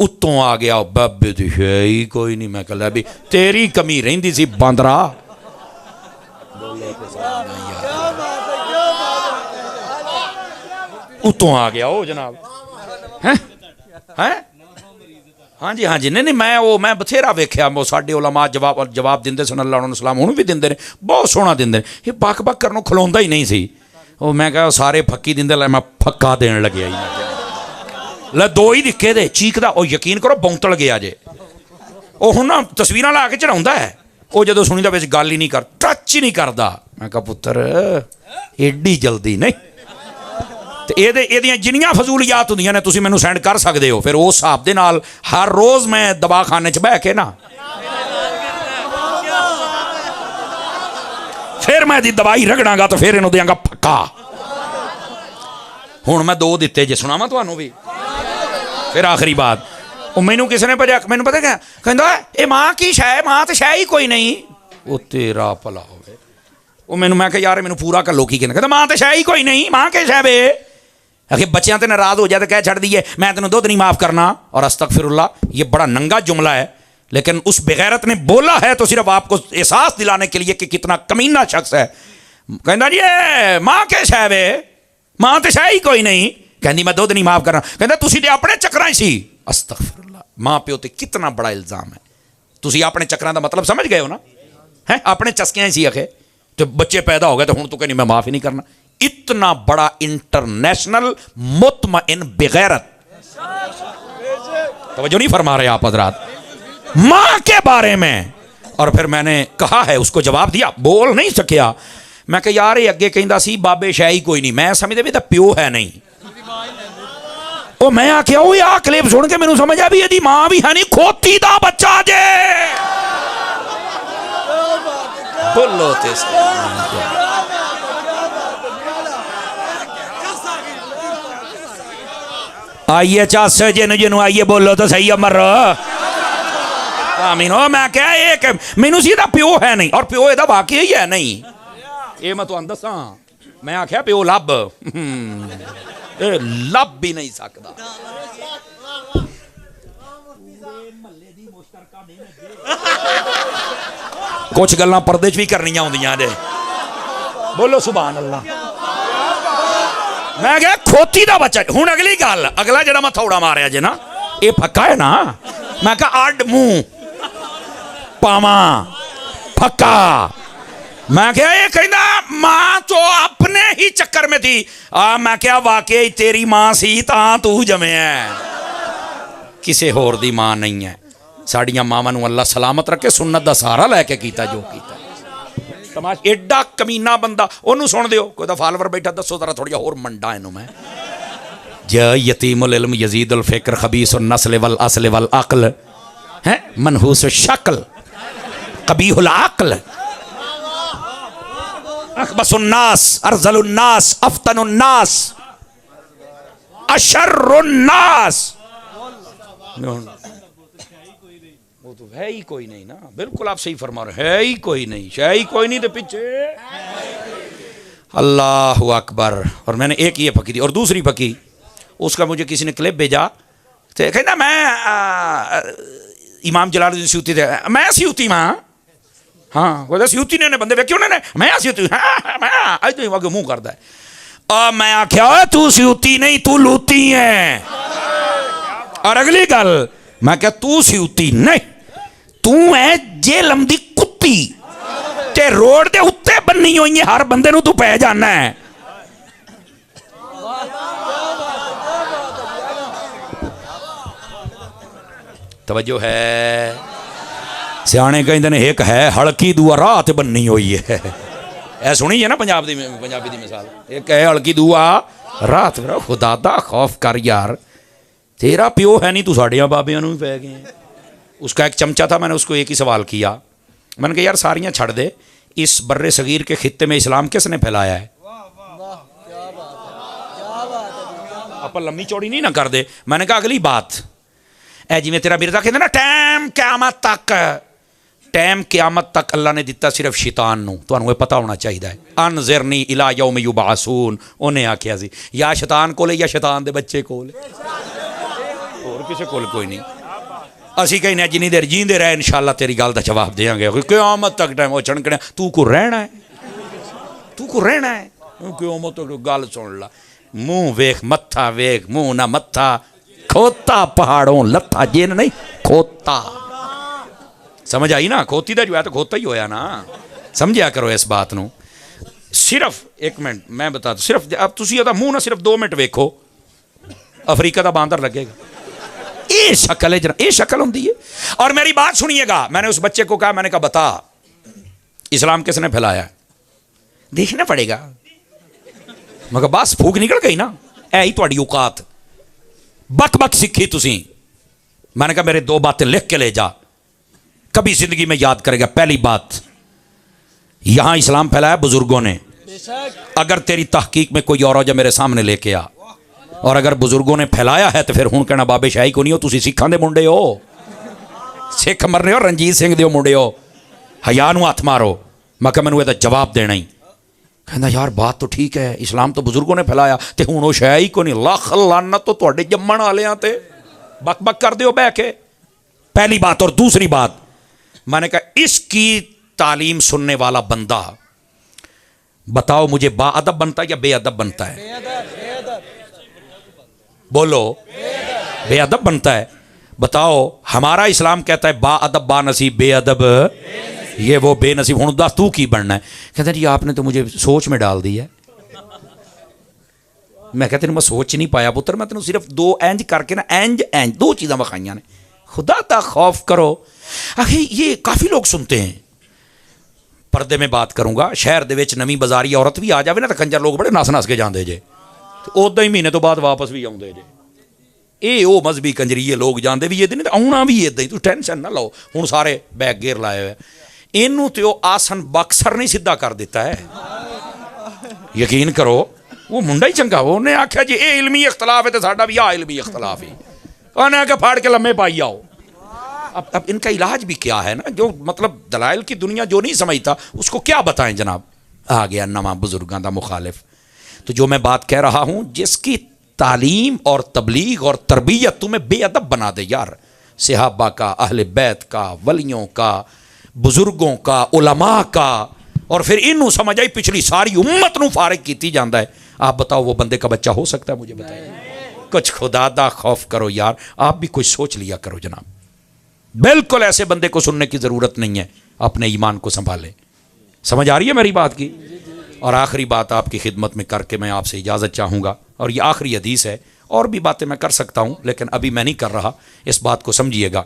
اتوں آ گیا بابے تو ہے ہی کوئی نہیں. میں کہا بھی تیری کمی رہندی سی باندرا. اتوں آ گیا وہ جناب. ہاں جی ہاں جی. نہیں میں بتھیرا ویکھیا وہ ساڈے علماء جواب دیندے سن. اللہ علیہ السلام ہن بھی دیندے نے بہت سوہنا دیندے. یہ بک بک کرنوں کھلوندا ہی نہیں سی. وہ میں کہا سارے پھکی دیندے لے میں پھکا دین لگیا ہی لے دو ہی دکھے دے چیکدا. وہ یقین کرو بونتل گیا جے. وہ ہن نا تصویراں لا کے چڑھاوندا ہے. وہ جدوں سنیدا وچ گل ہی نہیں کر ٹچ ہی نہیں کردا. میں کہا پتر ایڈی جلدی نہیں. تو یہ جنیاں فضولیات ہوندیاں نے تسی مینوں سینڈ کر سکدے ہو. پھر اس حساب دے نال ہر روز میں دوا خانے چ بہ کے نا پھر میں دی دوائی رگڑاں گا تو پھر انہوں دیاں گا پھکا. ہن میں دو دتے جے سناواں تانوں بھی. پھر آخری بات وہ مینوں کسی نے بھجا مینوں پتہ کیا کہندا اے ماں کی شے ماں تے شے ہی کوئی نہیں. وہ تیرا بھلا ہوے. وہ مینوں میں کہ یار مینوں پورا کر لو کی کہندا ماں تے شے ہی کوئی نہیں. ماں کے شے بے کہ بچیاں تے ناراض ہو جائے تو کہہ چھڑ دیے میں تینوں دودھ نہیں معاف کرنا. اور استغفر اللہ یہ بڑا ننگا جملہ ہے لیکن اس بغیرت نے بولا ہے تو صرف آپ کو احساس دلانے کے لیے کہ کتنا کمینہ شخص ہے. کہندا جی ماں کے شے بے ماں تے شے ہی کوئی نہیں. کہندی میں دودھ نہیں معاف کرنا. کہندا تسی تے اپنے چکراں سی. استغفر اللہ. ماں پیو تے کتنا بڑا الزام ہے. تسی اپنے چکراں دا مطلب سمجھ گئے ہو نا. ہیں اپنے چسکیاں سی اکھے تو بچے پیدا ہو گئے تو ہن تو کہ نہیں میں معاف ہی نہیں کرنا. اتنا بڑا انٹرنیشنل مطمئن بغیرت. توجہ نہیں فرما رہے آپ حضرات ماں کے بارے میں. اور پھر میں نے کہا ہے اس کو جواب دیا بول نہیں سکیا. میں کہ یار یہ اگے کہندا سی بابے شے ہی کوئی نہیں. میں سمجھدے بھی تے پیو ہے نہیں. او میں آکھیا او آ کلپ سن کے مینوں سمجھ آ بھی ایدی ماں بھی ہے نہیں کھوتی دا بچہ جے. بولو تے آئیے چاس جنوں آئیے بولو تو صحیح امر آمین. ہو میں کہا ایک مینوں سیدھا پیو ہے نہیں اور پیو دا واقعی ہی ہے نہیں. یہ میں تو دساں میں آکھیا پیو لب لب بھی نہیں سکدا. کچھ گلاں پردے چ بھی کرنیاں ہوندیاں نے. بولو سبحان اللہ. میں کہا کھوتی دا بچہ. ہن اگلی گل اگلا جڑا میں تھوڑا ماریا جے نا یہ پھکا ہے نا. میں کہا اڈ منہ پاواں پھکا. میں کہا یہ کہندا ماں تو اپنے ہی چکر میں تھی. میں کہا واقعی تیری ماں سی تاں تو جمے ہے کسے ہور دی ماں نہیں ہے. ساڈیاں ماواں نوں اللہ سلامت رکھے سنت دا سہارا لے کے کیتا جو کیتا. تماش ایڈا کمینہ بندہ انہوں سن دیو. کوئی دا فالور بیٹھا دسو ذرا تھوڑی اور منڈا اینوں میں. جا یتیم العلم یزید الفکر خبیث النسل والاصل والعقل ہیں منحوس الشکل قبیح العقل اخبث الناس ارذل الناس افتن الناس اشر الناس. وہ تو ہے ہی کوئی نہیں نا. بالکل آپ صحیح فرما رہے ہے ہی کوئی نہیں. شے ہی کوئی نہیں تو پیچھے اللہ اکبر. اور میں نے ایک یہ پھکی دی اور دوسری پھکی اس کا مجھے کسی نے کلپ بھیجا تو کہنا میں امام جلال الدین سیوطی تھے. میں سیوطی ماں ہاں سیوطی نے بندے کیوں نے میں سیوطی میں منہ کردا ہے. اور میں آکھیا تو سیوطی نہیں تو لوتی ہے. اور اگلی گل میں کہ تو سیوطی نہیں تو ہے جیلم دی کتی تے روڈ دے اتے بننی ہوئی ہر بندے نو تو پہ جانا ہے. توجہ ہے سیانے کہندے نے ایک ہے ہلکی دعا راہ تے بننی ہوئی ہے. اے سنی ہے نا پنجابی دی مثال. ایک ہے ہلکی دعا راہ تے. خدا دا خوف کر یار تیرا پیو ہے نہیں تو ساڑیاں بابیاں نو بھی پہ گئے ہیں. اس کا ایک چمچہ تھا. میں نے اس کو ایک ہی سوال کیا. میں نے کہا یار ساریاں چھڑ دے اس بر صغیر کے خطے میں اسلام کس نے پھیلایا ہے. آپ لمبی چوڑی نہیں نہ کر دے. میں نے کہا اگلی بات اے جی میں تیرا مرزا کہتے نا ٹائم قیامت تک اللہ نے دیتا صرف شیطان نو. تانوں یہ پتہ ہونا چاہیے. انذرنی الی یوم یبعثون انہیں آکھیا سی یا شیطان کولے یا شیطان دے بچے کولے. ਹੋਰ ਕਿਸੇ ਕੋਲ ਕੋਈ ਨਹੀਂ। ਅਸੀਂ ਕਹਿੰਦੇ ਜਿੰਨੀ ਦੇਰ ਜੀਂਦੇ ਰਹੇ ਇਨਸ਼ਾਅੱਲਾ ਤੇਰੀ ਗੱਲ ਦਾ ਜਵਾਬ ਦੇਵਾਂਗੇ, ਕਿਆਮਤ ਤੱਕ ਟਾਈਮ ਉਹ ਛਣਕਣਾ ਤੂੰ ਕੋ ਰਹਿਣਾ ਹੈ, ਤੂੰ ਕੋ ਰਹਿਣਾ ਹੈ ਕਿਆਮਤ ਤੱਕ। ਗੱਲ ਸੁਣ ਲਾ, منہ ویخ متھا ویخ منہ نہ متھا کھوتا پہاڑوں لتھا جن نہیں کھوتا. سمجھ آئی نا؟ کھوتی دا جو ہے تو کھوتا ہی ہویا نا. سمجھیا کرو اس بات نو. صرف ایک منٹ میں بتا دوں، صرف اب تسی دا منہ نہ صرف 2 منٹ ویکھو افریقہ دا باندر لگے گا. یہ شکل ہے جناب، یہ شکل ہوندی ہے. اور میری بات سنیے گا، میں نے اس بچے کو کہا، میں نے کہا بتا اسلام کس نے پھیلایا ہے؟ دیکھنا پڑے گا. مگر بس پھوک نکل گئی نا، اے ہی تہاڈی اوقات. بک بک سیکھی تسی. میں نے کہا میرے 2 باتیں لکھ کے لے جا، کبھی زندگی میں یاد کرے گا. پہلی بات، یہاں اسلام پھیلایا بزرگوں نے. اگر تیری تحقیق میں کوئی اور ہو جا میرے سامنے لے کے آ. اور اگر بزرگوں نے پھیلایا ہے تو پھر ہوں کہنا بابے شاہی کو نہیں ہو، تسی سکھاں دے منڈے ہو، سکھ مرنے ہو، رنجیت سنگھ دے منڈے ہو، حیا نو ہاتھ مارو. میں کہا مینوں یہ جواب دینا ہی. کہنا یار بات تو ٹھیک ہے، اسلام تو بزرگوں نے پھیلایا تے ہوں وہ شے ہی کو نہیں. لاکھ لعنت تو تواڈے جمن والیاں تے بک بک کر دیو بہ کے. پہلی بات. اور دوسری بات میں نے کہا اس کی تعلیم سننے والا بندہ بتاؤ مجھے با ادب بنتا ہے یا بے ادب بنتا ہے؟ بولو بے ادب بنتا ہے. بتاؤ ہمارا اسلام کہتا ہے با ادب با نصیب، بے ادب یہ وہ بے نصیب. ہوں دس تو کی بننا ہے؟ کہتے ہیں جی آپ نے تو مجھے سوچ میں ڈال دی ہے. میں کہتے ہیں میں سوچ نہیں پایا پتر، میں تینوں صرف 2 اینج کر کے نا اینج 2 چیزاں بخائیاں نے. خدا تا خوف کرو. آخر یہ کافی لوگ سنتے ہیں. پردے میں بات کروں گا، شہر دے وچ نویں بازاری عورت بھی آ جاوے نا تو کنجر لوگ بڑے نس نس کے جاندے جے، ادا ہی مہینے تو بعد واپس بھی آؤندے جے. اے او مذہبی کنجریے لوگ جاندے بھی یہ نہیں، آنا بھی ادا ہی. تو ٹینشن نہ لو. ہوں سارے بیگ گیئر لائے ہوئے. اینوں تے او آسن باکسر نہیں سیدھا کر دیتا ہے. یقین کرو وہ منڈا ہی چنگا. وہ انہیں آخیا جی اے علمی اختلاف ہے تو ساڈا بھی آ علمی اختلاف ہی. انہیں آ کے پھاڑ کے لمے پائی آؤ. اب ان کا علاج بھی کیا ہے نا، جو مطلب دلائل کی دنیا جو نہیں سمجھتا اس کو کیا بتائیں جناب. آ گیا نواں بزرگاں دا مخالف. تو جو میں بات کہہ رہا ہوں، جس کی تعلیم اور تبلیغ اور تربیت تمہیں بے ادب بنا دے یار، صحابہ کا، اہل بیت کا، ولیوں کا، بزرگوں کا، علماء کا، اور پھر انہوں سمجھ آئی پچھلی ساری امت نو فارغ کیتی جاندہ ہے. آپ بتاؤ وہ بندے کا بچہ ہو سکتا ہے؟ مجھے بتائیے. کچھ خدا دا خوف کرو یار. آپ بھی کچھ سوچ لیا کرو جناب. بالکل ایسے بندے کو سننے کی ضرورت نہیں ہے. اپنے ایمان کو سنبھالے. سمجھ آ رہی ہے میری بات کی؟ اور آخری بات آپ کی خدمت میں کر کے میں آپ سے اجازت چاہوں گا، اور یہ آخری حدیث ہے. اور بھی باتیں میں کر سکتا ہوں لیکن ابھی میں نہیں کر رہا. اس بات کو سمجھیے گا.